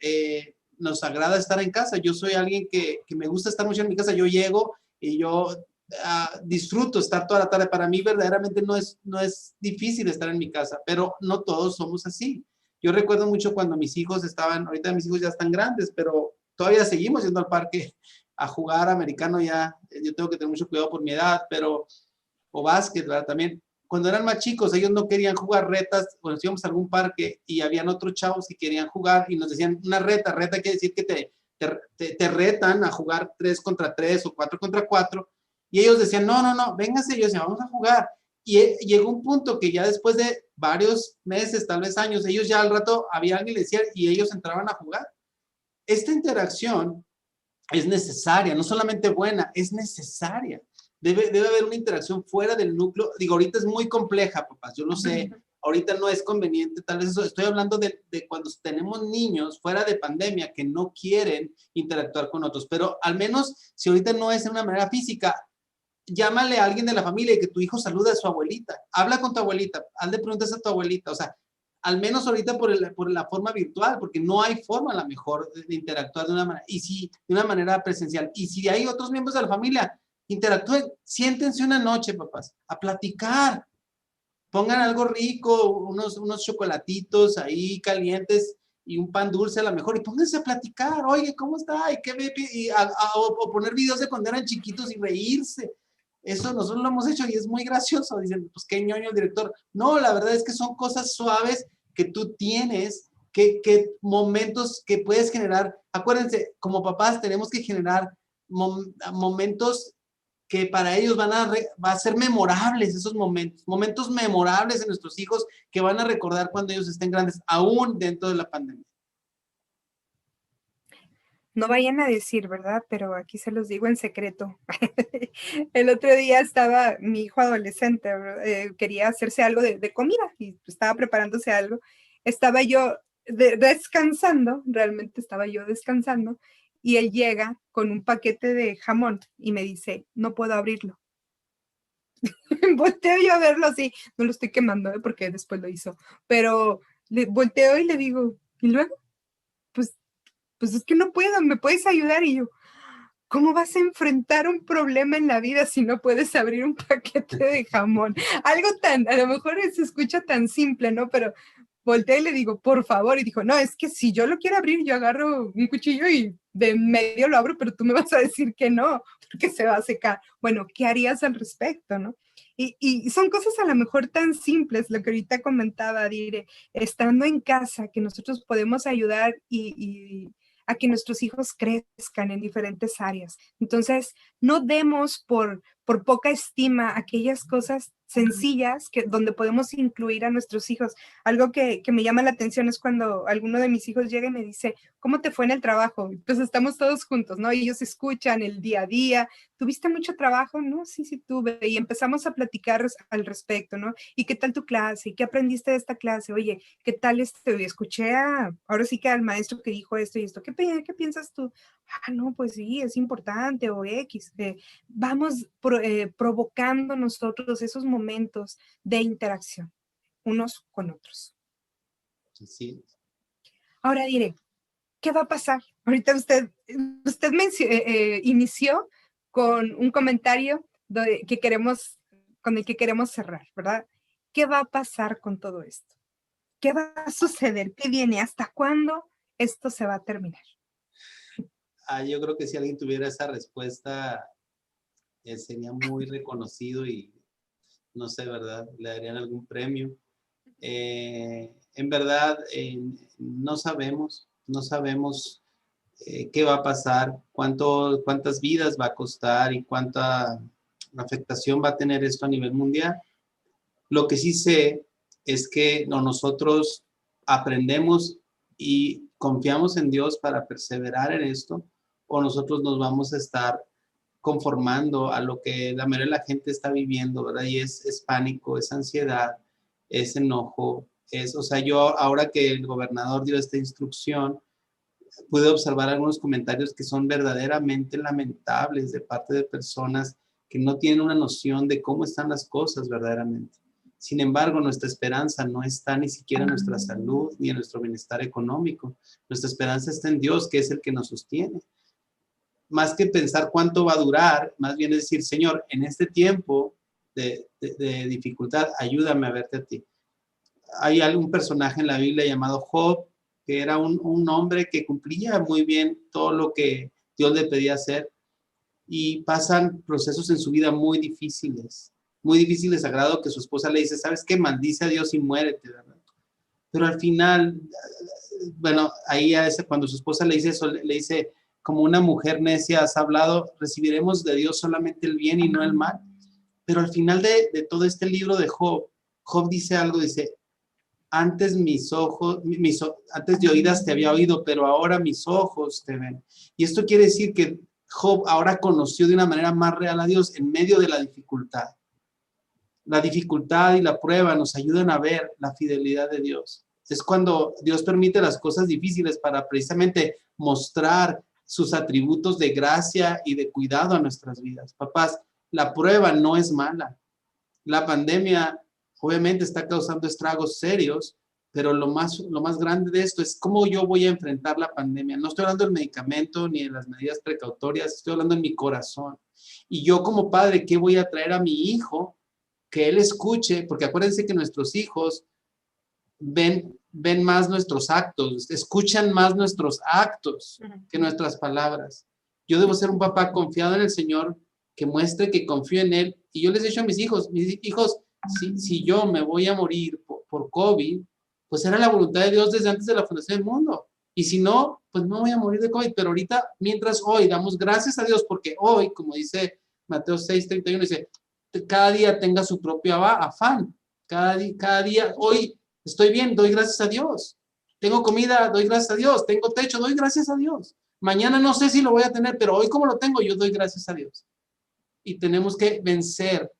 nos agrada estar en casa. Yo soy alguien que me gusta estar mucho en mi casa. Yo llego y yo disfruto estar toda la tarde. Para mí verdaderamente no es difícil estar en mi casa, pero no todos somos así. Yo recuerdo mucho cuando mis hijos ahorita mis hijos ya están grandes, pero todavía seguimos yendo al parque a jugar americano ya. Yo tengo que tener mucho cuidado por mi edad, o básquet, ¿verdad? También. Cuando eran más chicos, ellos no querían jugar retas, cuando íbamos a algún parque y habían otros chavos que querían jugar y nos decían una reta quiere decir que te retan a jugar 3 contra 3 o 4 contra 4 y ellos decían, no, véngase, yo decía, vamos a jugar. Y llegó un punto que ya después de varios meses, tal vez años, ellos ya al rato había alguien que les decía y ellos entraban a jugar. Esta interacción es necesaria, no solamente buena, es necesaria. Debe haber una interacción fuera del núcleo. Digo, ahorita es muy compleja, papás, yo lo sé. ahorita no es conveniente, tal vez eso, estoy hablando de cuando tenemos niños fuera de pandemia que no quieren interactuar con otros, pero al menos si ahorita no es de una manera física, llámale a alguien de la familia y que tu hijo salude a su abuelita, habla con tu abuelita, hazle preguntas a tu abuelita, o sea, al menos ahorita por la forma virtual, porque no hay forma a la mejor de interactuar de una manera, y si, de una manera presencial. Y si hay otros miembros de la familia, interactúen, siéntense una noche, papás, a platicar, pongan algo rico, unos chocolatitos ahí calientes y un pan dulce a lo mejor, y pónganse a platicar, oye, ¿cómo está? ¿Y qué ve? O poner videos de cuando eran chiquitos y reírse. Eso nosotros lo hemos hecho y es muy gracioso. Dicen, pues qué ñoño el director. No, la verdad es que son cosas suaves que tú tienes, que momentos que puedes generar. Acuérdense, como papás tenemos que generar momentos que para ellos va a ser memorables esos momentos memorables en nuestros hijos que van a recordar cuando ellos estén grandes, aún dentro de la pandemia. No vayan a decir, ¿verdad? Pero aquí se los digo en secreto. El otro día estaba mi hijo adolescente, quería hacerse algo de comida y estaba preparándose algo. Estaba yo descansando, realmente estaba yo descansando, y él llega con un paquete de jamón y me dice, no puedo abrirlo. Volteo yo a verlo así, no lo estoy quemando, porque después lo hizo, pero volteo y le digo, ¿y luego? Pues pues es que no puedo, ¿me puedes ayudar? Y yo, ¿cómo vas a enfrentar un problema en la vida si no puedes abrir un paquete de jamón? Algo tan, a lo mejor se escucha tan simple, ¿no? Pero volteé y le digo, por favor, y dijo, no, es que si yo lo quiero abrir, yo agarro un cuchillo y de medio lo abro, pero tú me vas a decir que no, porque se va a secar. Bueno, ¿qué harías al respecto, no? Y son cosas a lo mejor tan simples, lo que ahorita comentaba, Dire, estando en casa, que nosotros podemos ayudar y a que nuestros hijos crezcan en diferentes áreas. Entonces, no demos por poca estima aquellas cosas sencillas donde podemos incluir a nuestros hijos. Algo que me llama la atención es cuando alguno de mis hijos llega y me dice, ¿cómo te fue en el trabajo? Pues estamos todos juntos, ¿no? Y ellos escuchan el día a día. ¿Tuviste mucho trabajo? No, sí, sí tuve. Y empezamos a platicar al respecto, ¿no? ¿Y qué tal tu clase? ¿Y qué aprendiste de esta clase? Oye, ¿qué tal escuché ahora sí que al maestro que dijo esto y esto? ¿Qué piensas tú? Ah, no, pues sí, es importante o X. Vamos provocando nosotros esos momentos de interacción unos con otros. Sí. Ahora diré, ¿qué va a pasar? Ahorita usted inició con un comentario con el que queremos cerrar, ¿verdad? ¿Qué va a pasar con todo esto? ¿Qué va a suceder? ¿Qué viene? ¿Hasta cuándo esto se va a terminar? Yo creo que si alguien tuviera esa respuesta, sería muy reconocido y no sé, ¿verdad? Le darían algún premio. En verdad, no sabemos qué va a pasar, cuántas vidas va a costar y cuánta afectación va a tener esto a nivel mundial. Lo que sí sé es que nosotros aprendemos y confiamos en Dios para perseverar en esto, o nosotros nos vamos a estar conformando a lo que la mayoría de la gente está viviendo, ¿verdad? Y es pánico, es ansiedad, es enojo, o sea, yo ahora que el gobernador dio esta instrucción, pude observar algunos comentarios que son verdaderamente lamentables de parte de personas que no tienen una noción de cómo están las cosas verdaderamente. Sin embargo, nuestra esperanza no está ni siquiera en nuestra salud ni en nuestro bienestar económico. Nuestra esperanza está en Dios, que es el que nos sostiene. Más que pensar cuánto va a durar, más bien es decir, Señor, en este tiempo de dificultad, ayúdame a verte a ti. Hay algún personaje en la Biblia llamado Job, que era un hombre que cumplía muy bien todo lo que Dios le pedía hacer, y pasan procesos en su vida muy difíciles a grado que su esposa le dice, ¿sabes qué? Maldice a Dios y muérete, ¿verdad? Pero al final, bueno, ahí cuando su esposa le dice eso, le dice, como una mujer necia has hablado, recibiremos de Dios solamente el bien y no el mal. Pero al final de todo este libro de Job, Job dice algo, dice, antes antes de oídas te había oído, pero ahora mis ojos te ven. Y esto quiere decir que Job ahora conoció de una manera más real a Dios en medio de la dificultad. La dificultad y la prueba nos ayudan a ver la fidelidad de Dios. Es cuando Dios permite las cosas difíciles para precisamente mostrar sus atributos de gracia y de cuidado a nuestras vidas. Papás, la prueba no es mala. La pandemia obviamente está causando estragos serios, pero lo más grande de esto es cómo yo voy a enfrentar la pandemia. No estoy hablando del medicamento ni de las medidas precautorias, estoy hablando en mi corazón. Y yo como padre, ¿qué voy a traer a mi hijo? Que él escuche, porque acuérdense que nuestros hijos ven más nuestros actos, escuchan más nuestros actos que nuestras palabras. Yo debo ser un papá confiado en el Señor, que muestre que confío en Él. Y yo les he dicho a mis hijos, si yo me voy a morir por COVID, pues era la voluntad de Dios desde antes de la fundación del mundo. Y si no, pues no voy a morir de COVID. Pero ahorita, mientras hoy damos gracias a Dios, porque hoy, como dice Mateo 6:31, dice, cada día tenga su propio afán. Cada día, hoy estoy bien, doy gracias a Dios. Tengo comida, doy gracias a Dios. Tengo techo, doy gracias a Dios. Mañana no sé si lo voy a tener, pero hoy como lo tengo, yo doy gracias a Dios. Y tenemos que vencer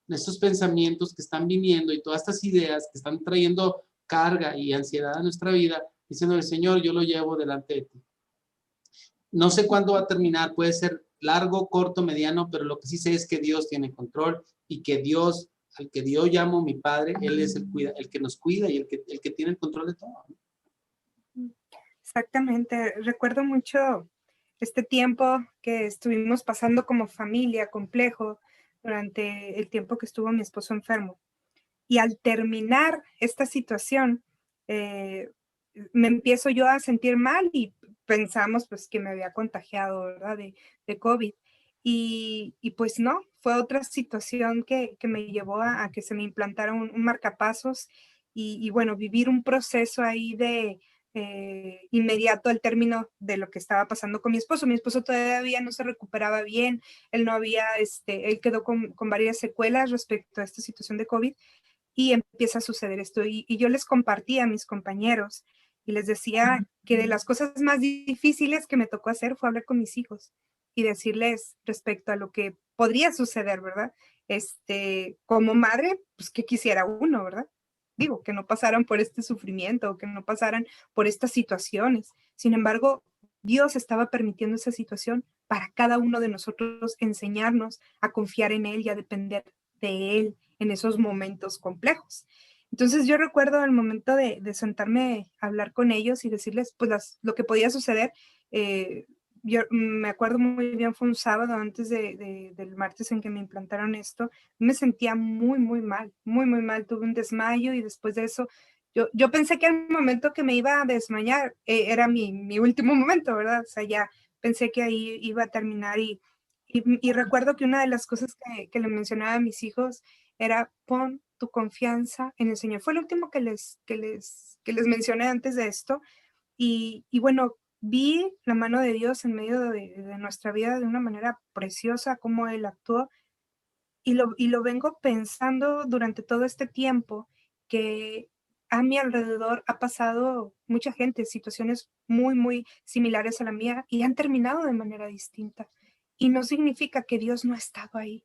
estos pensamientos que están viniendo y todas estas ideas que están trayendo carga y ansiedad a nuestra vida, diciéndole, Señor, yo lo llevo delante de ti. No sé cuándo va a terminar, puede ser largo, corto, mediano, pero lo que sí sé es que Dios tiene control y que Dios, al que yo llamo mi Padre, Él es el que nos cuida y el que tiene el control de todo. Exactamente. Recuerdo mucho este tiempo que estuvimos pasando como familia, complejo, durante el tiempo que estuvo mi esposo enfermo. Y al terminar esta situación, me empiezo yo a sentir mal y pensamos pues que me había contagiado, ¿verdad? De COVID. Y pues no, fue otra situación que me llevó a que se me implantara un marcapasos y bueno, vivir un proceso ahí de inmediato al término de lo que estaba pasando con mi esposo. Mi esposo todavía no se recuperaba bien, él no había, él quedó con varias secuelas respecto a esta situación de COVID y empieza a suceder esto. Y yo les compartí a mis compañeros y les decía que de las cosas más difíciles que me tocó hacer fue hablar con mis hijos y decirles respecto a lo que podría suceder, ¿verdad? Como madre, pues que quisiera uno, ¿verdad? Digo, que no pasaran por este sufrimiento, que no pasaran por estas situaciones. Sin embargo, Dios estaba permitiendo esa situación para cada uno de nosotros enseñarnos a confiar en Él y a depender de Él en esos momentos complejos. Entonces yo recuerdo el momento de sentarme a hablar con ellos y decirles pues lo que podía suceder. Yo me acuerdo muy bien, fue un sábado antes del martes en que me implantaron esto. Me sentía muy, muy mal, muy, muy mal. Tuve un desmayo y después de eso yo pensé que el momento que me iba a desmayar era mi último momento, ¿verdad? O sea, ya pensé que ahí iba a terminar y recuerdo que una de las cosas que le mencionaba a mis hijos era pon tu confianza en el Señor. Fue lo último que les mencioné antes de esto. Y bueno, vi la mano de Dios en medio de nuestra vida de una manera preciosa, cómo Él actuó. Y lo vengo pensando durante todo este tiempo que a mi alrededor ha pasado mucha gente, situaciones muy, muy similares a la mía y han terminado de manera distinta. Y no significa que Dios no ha estado ahí.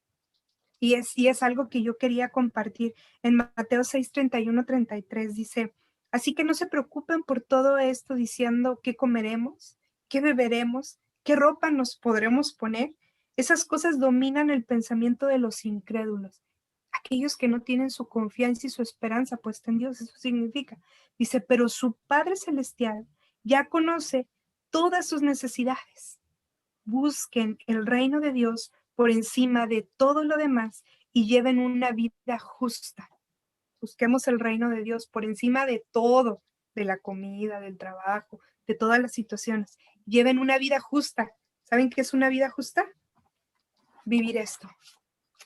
Y es algo que yo quería compartir. En Mateo 6:31-33 dice, así que no se preocupen por todo esto diciendo qué comeremos, qué beberemos, qué ropa nos podremos poner. Esas cosas dominan el pensamiento de los incrédulos, aquellos que no tienen su confianza y su esperanza puesta en Dios. Eso significa, dice, pero su Padre Celestial ya conoce todas sus necesidades. Busquen el reino de Dios por encima de todo lo demás y lleven una vida justa. Busquemos el reino de Dios por encima de todo, de la comida, del trabajo, de todas las situaciones. Lleven una vida justa. ¿Saben qué es una vida justa? Vivir esto,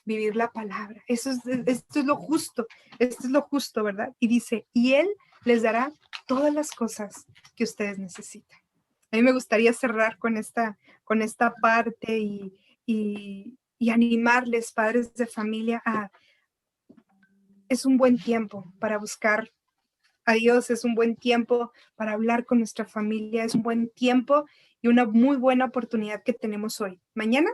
vivir la palabra. Esto es lo justo, esto es lo justo, ¿verdad? Y dice, y Él les dará todas las cosas que ustedes necesitan. A mí me gustaría cerrar con esta parte y animarles, padres de familia, es un buen tiempo para buscar a Dios, es un buen tiempo para hablar con nuestra familia, es un buen tiempo y una muy buena oportunidad que tenemos hoy. Mañana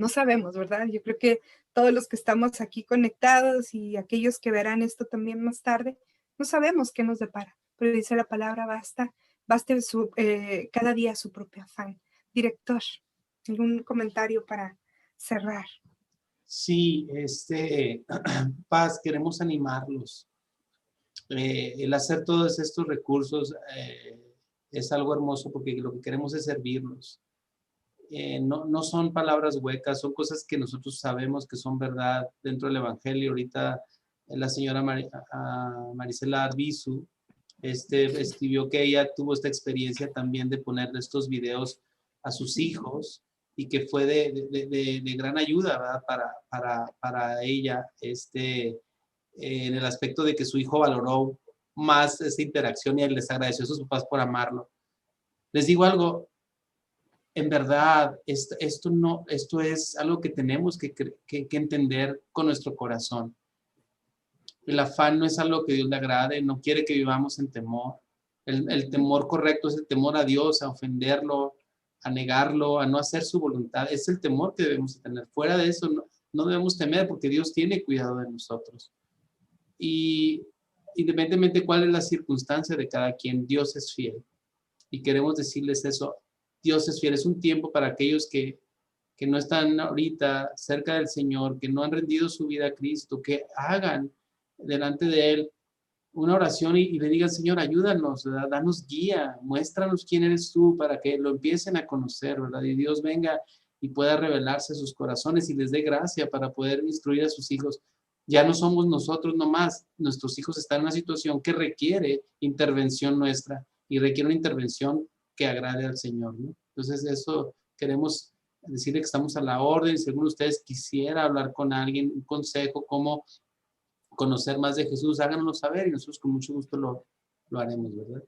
no sabemos, ¿verdad? Yo creo que todos los que estamos aquí conectados y aquellos que verán esto también más tarde, no sabemos qué nos depara, pero dice la palabra, baste cada día su propio afán. Director, ¿algún comentario para cerrar? Sí, Paz, queremos animarlos. El hacer todos estos recursos es algo hermoso porque lo que queremos es servirlos. No son palabras huecas, son cosas que nosotros sabemos que son verdad dentro del Evangelio. Ahorita la señora Marisela Arbizu escribió que ella tuvo esta experiencia también de ponerle estos videos a sus hijos y que fue de gran ayuda, ¿verdad? Para ella, en el aspecto de que su hijo valoró más esa interacción y les agradeció a sus papás por amarlo. Les digo algo, en verdad, esto es algo que tenemos que entender con nuestro corazón. El afán no es algo que Dios le agrade, no quiere que vivamos en temor. El temor correcto es el temor a Dios, a ofenderlo, a negarlo, a no hacer su voluntad. Es el temor que debemos tener. Fuera de eso, no debemos temer porque Dios tiene cuidado de nosotros. Y independientemente de cuál es la circunstancia de cada quien, Dios es fiel. Y queremos decirles eso. Dios es fiel. Es un tiempo para aquellos que no están ahorita cerca del Señor, que no han rendido su vida a Cristo, que hagan delante de Él una oración y le digan, Señor, ayúdanos, ¿verdad? Danos guía, muéstranos quién eres tú para que lo empiecen a conocer, ¿verdad? Y Dios venga y pueda revelarse a sus corazones y les dé gracia para poder instruir a sus hijos. Ya no somos nosotros nomás, nuestros hijos están en una situación que requiere intervención nuestra y requiere una intervención que agrade al Señor, ¿no? Entonces eso queremos decirle que estamos a la orden. Si alguno de ustedes quisiera hablar con alguien, un consejo, cómo conocer más de Jesús, háganoslo saber y nosotros con mucho gusto lo haremos, ¿verdad?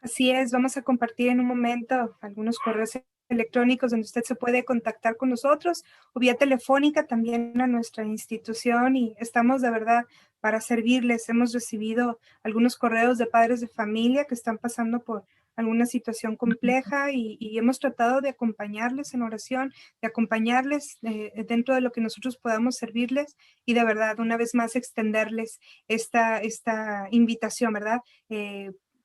Así es, vamos a compartir en un momento algunos correos electrónicos donde usted se puede contactar con nosotros o vía telefónica también a nuestra institución y estamos de verdad para servirles. Hemos recibido algunos correos de padres de familia que están pasando por alguna situación compleja y hemos tratado de acompañarles en oración, de acompañarles dentro de lo que nosotros podamos servirles y de verdad, una vez más, extenderles esta invitación, ¿verdad?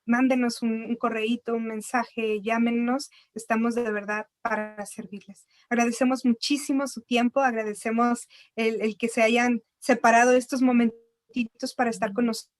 Mándenos un correíto, un mensaje, llámenos, estamos de verdad para servirles. Agradecemos muchísimo su tiempo, agradecemos el que se hayan separado estos momentitos para estar con nosotros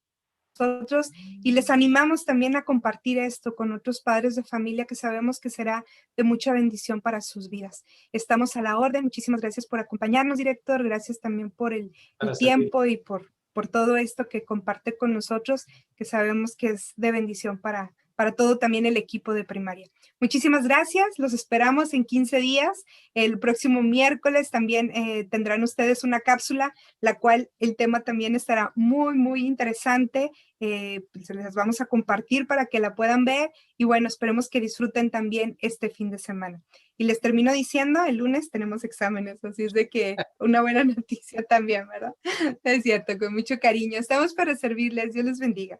y les animamos también a compartir esto con otros padres de familia que sabemos que será de mucha bendición para sus vidas. Estamos a la orden, muchísimas gracias por acompañarnos, director, gracias también por el tiempo y por todo esto que comparte con nosotros, que sabemos que es de bendición para todo también el equipo de primaria. Muchísimas gracias, los esperamos en 15 días. El próximo miércoles también tendrán ustedes una cápsula, la cual el tema también estará muy, muy interesante. Se les vamos a compartir para que la puedan ver y bueno, esperemos que disfruten también este fin de semana. Y les termino diciendo, el lunes tenemos exámenes, así es de que una buena noticia también, ¿verdad? Es cierto, con mucho cariño. Estamos para servirles. Dios les bendiga.